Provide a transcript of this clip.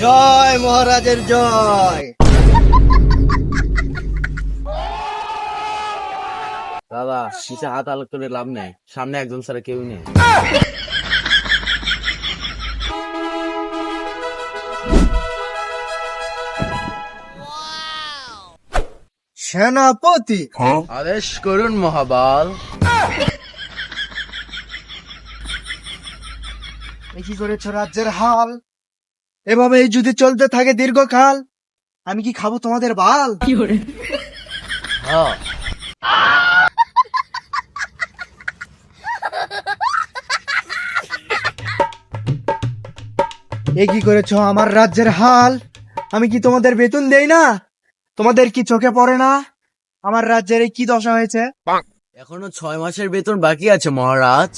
জয় মহারাজের জয়। দাদা পিছে হাত আলোক করে লাভ নেই, সামনে একজন ছাড়া কেউ নেই। সেনাপতি, আদেশ করুন মহাবাল। কি করেছ রাজ্যের হাল? এভাবে যদি চলতে থাকে দীর্ঘকাল, আমি কি খাবো তোমাদের বাল? হ্যাঁ, এ কি করেছ আমার রাজ্যের হাল? আমি কি তোমাদের বেতন দেই না? তোমাদের কি চোখে পড়ে না আমার রাজ্যের এই কি দশা হয়েছে? এখনো 6 মাসের বেতন বাকি আছে মহারাজ।